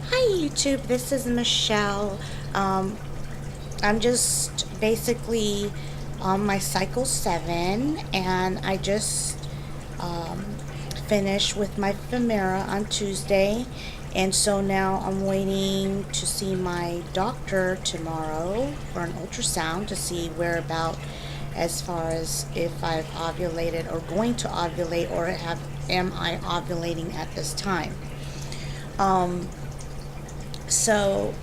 Hi YouTube, this is Michelle. I'm just basically on my cycle 7, and I just um, finished with my Femara on Tuesday, and so now I'm waiting to see my doctor tomorrow for an ultrasound to see where about as far as if I've ovulated or going to ovulate, or am I ovulating at this time. Um, So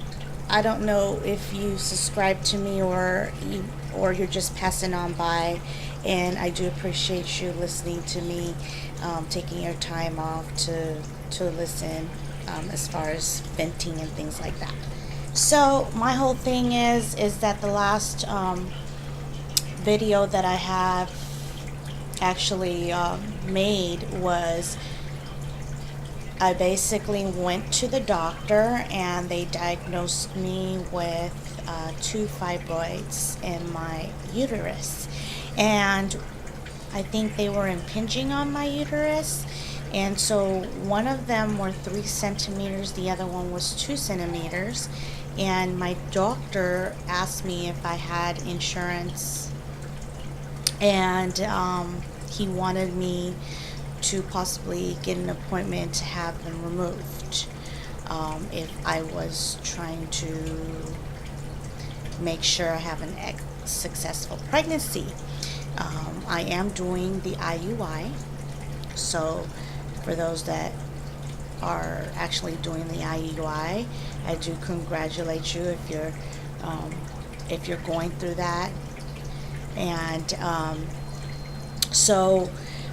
I don't know if you subscribe to me or you're just passing on by, and I do appreciate you listening to me, taking your time off to listen, as far as venting and things like that. So my whole thing is that the last video that I have actually made was I basically went to the doctor and they diagnosed me with 2 fibroids in my uterus. And I think they were impinging on my uterus. And so one of them were 3 centimeters, the other one was 2 centimeters. And my doctor asked me if I had insurance, and he wanted me to possibly get an appointment to have them removed, if I was trying to make sure I have an successful pregnancy. I am doing the IUI, so for those that are actually doing the IUI, I do congratulate you if you're going through that. And so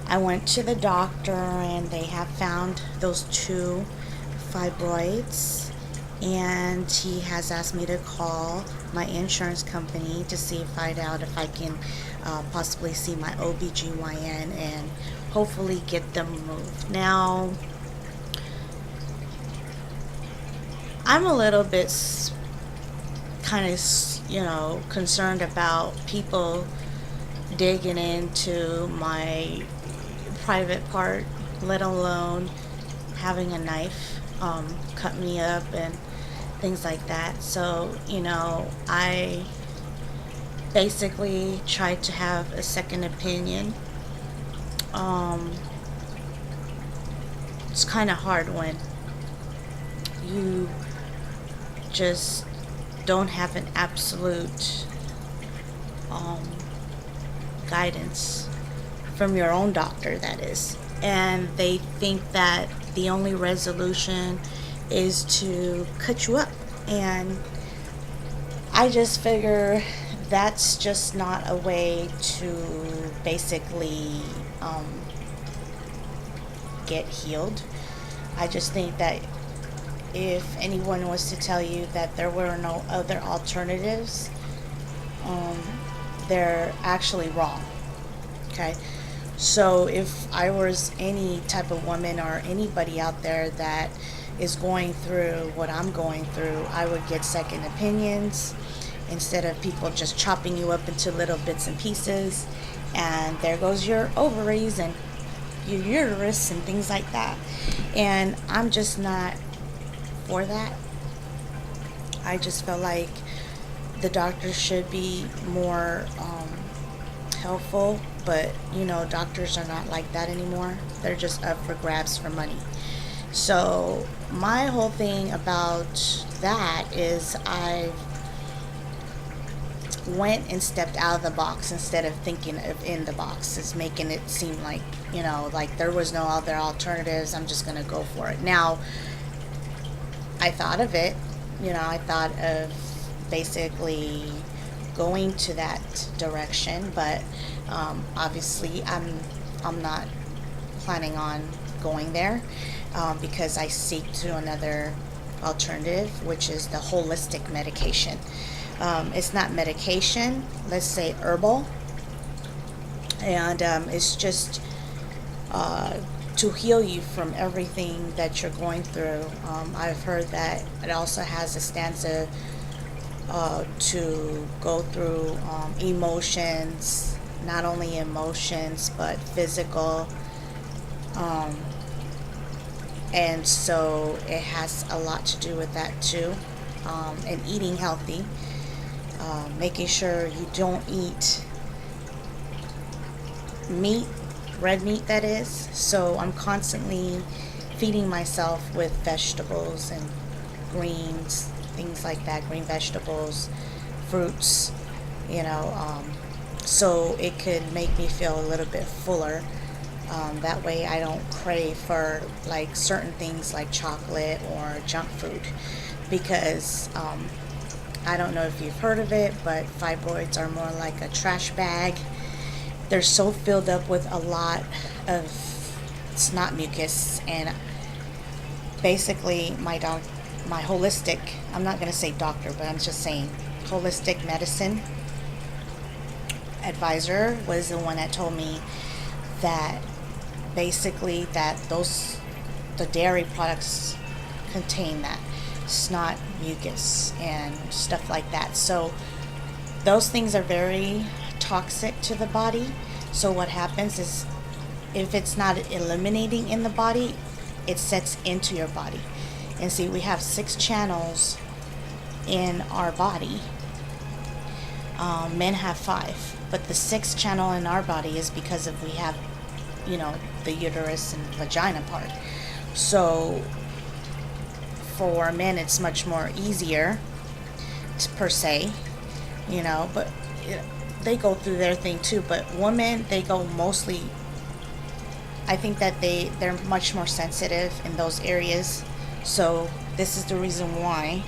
I went to the doctor and they have found those 2 fibroids, and he has asked me to call my insurance company to see, find out if I can possibly see my OBGYN and hopefully get them removed. Now, I'm a little bit kind of, concerned about people digging into my private part, let alone having a knife cut me up and things like that. So, I basically tried to have a second opinion. It's kind of hard when you just don't have an absolute guidance from your own doctor, that is, and they think that the only resolution is to cut you up. And I just figure that's just not a way to basically get healed. I just think that if anyone was to tell you that there were no other alternatives, they're actually wrong. Okay? So if I was any type of woman or anybody out there that is going through what I'm going through, I would get second opinions instead of people just chopping you up into little bits and pieces. And there goes your ovaries and your uterus and things like that. And I'm just not for that. I just feel like the doctors should be more helpful, but doctors are not like that anymore. They're just up for grabs for money. So my whole thing about that is I went and stepped out of the box instead of thinking of in the box. It's making it seem like like there was no other alternatives. I'm just gonna go for it. Now, I thought of it. I thought of basically going to that direction, but obviously I'm not planning on going there, because I seek to another alternative, which is the holistic medication. It's not medication, let's say herbal, and it's just to heal you from everything that you're going through. I've heard that it also has a stanza to go through emotions, not only emotions but physical And so it has a lot to do with that too. And eating healthy, making sure you don't eat meat, red meat that is. So I'm constantly feeding myself with vegetables and greens, things like that, green vegetables, fruits, you know, so it could make me feel a little bit fuller. That way I don't crave for like certain things like chocolate or junk food, because I don't know if you've heard of it, but fibroids are more like a trash bag. They're so filled up with a lot of snot mucus, and basically my holistic, I'm not going to say doctor, but I'm just saying holistic medicine advisor was the one that told me that basically that the dairy products contain that snot mucus and stuff like that. So those things are very toxic to the body. So what happens is, if it's not eliminating in the body, it sets into your body. And see, we have 6 channels in our body. Men have 5, but the 6th channel in our body is because of we have, you know, the uterus and vagina part. So for men it's much more easier per se, you know, but they go through their thing too. But women, they go mostly, I think that they're much more sensitive in those areas. So this is the reason why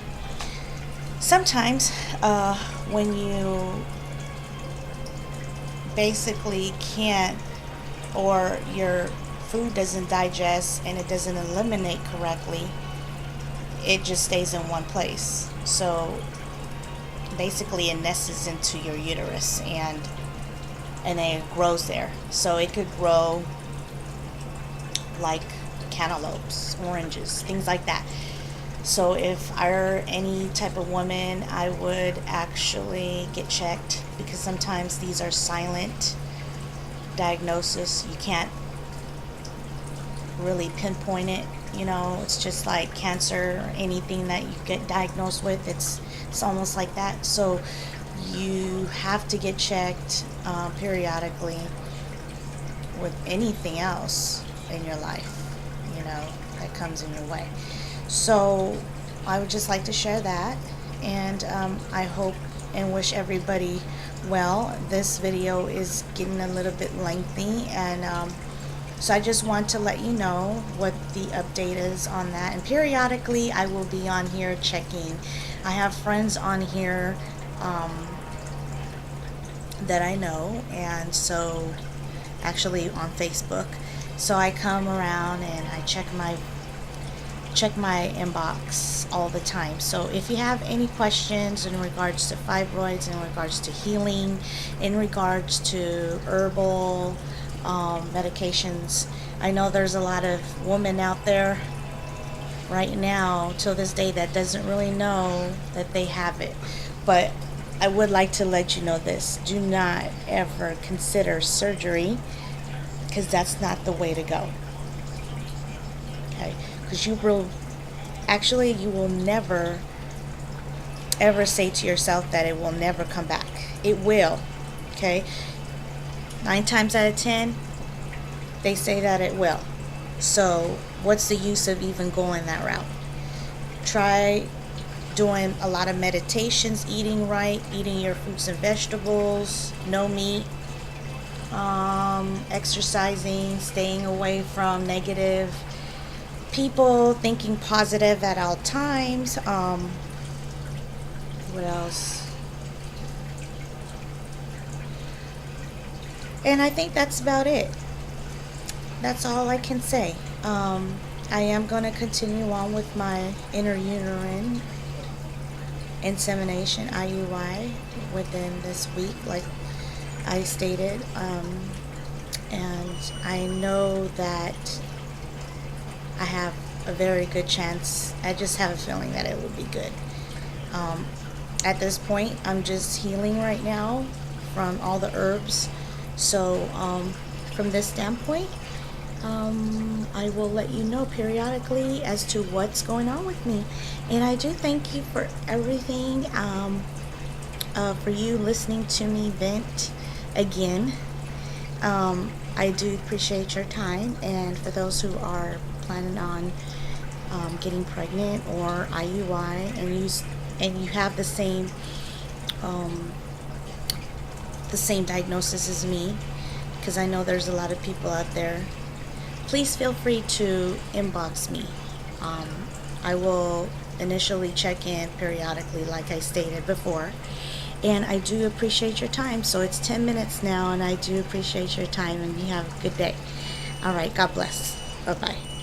sometimes when you basically can't, or your food doesn't digest and it doesn't eliminate correctly, it just stays in one place. So basically it nests into your uterus, and then it grows there. So it could grow like cantaloupes, oranges, things like that. So if I were any type of woman, I would actually get checked, because sometimes these are silent diagnosis. You can't really pinpoint it, you know. It's just like cancer or anything that you get diagnosed with. It's almost like that. So you have to get checked periodically with anything else in your life, you know, that comes in your way. So I would just like to share that, and I hope and wish everybody well. This video is getting a little bit lengthy, and so I just want to let you know what the update is on that. And periodically I will be on here checking. I have friends on here that I know, and so actually on Facebook. So I come around and I check my inbox all the time. So if you have any questions in regards to fibroids, in regards to healing, in regards to herbal medications, I know there's a lot of women out there right now till this day that doesn't really know that they have it. But I would like to let you know this: do not ever consider surgery, because that's not the way to go. Okay? Because you will never ever say to yourself that it will never come back. It will. Okay? 9 times out of 10, they say that it will. So what's the use of even going that route? Try doing a lot of meditations, eating right, eating your fruits and vegetables, no meat, exercising, staying away from negative people, thinking positive at all times. What else? And I think that's about it. That's all I can say. I am going to continue on with my intrauterine insemination, IUI, within this week, like I stated. And I know that I have a very good chance. I just have a feeling that it will be good. At this point, I'm just healing right now from all the herbs. So from this standpoint, I will let you know periodically as to what's going on with me. And I do thank you for everything, for you listening to me vent again. I do appreciate your time, and for those who are planning on getting pregnant or IUI, and you have um, the same diagnosis as me, because I know there's a lot of people out there. Please feel free to inbox me. Um, I will initially check in periodically, like I stated before. And I do appreciate your time. So it's 10 minutes now, and I do appreciate your time, and you have a good day. All right. God bless. Bye bye.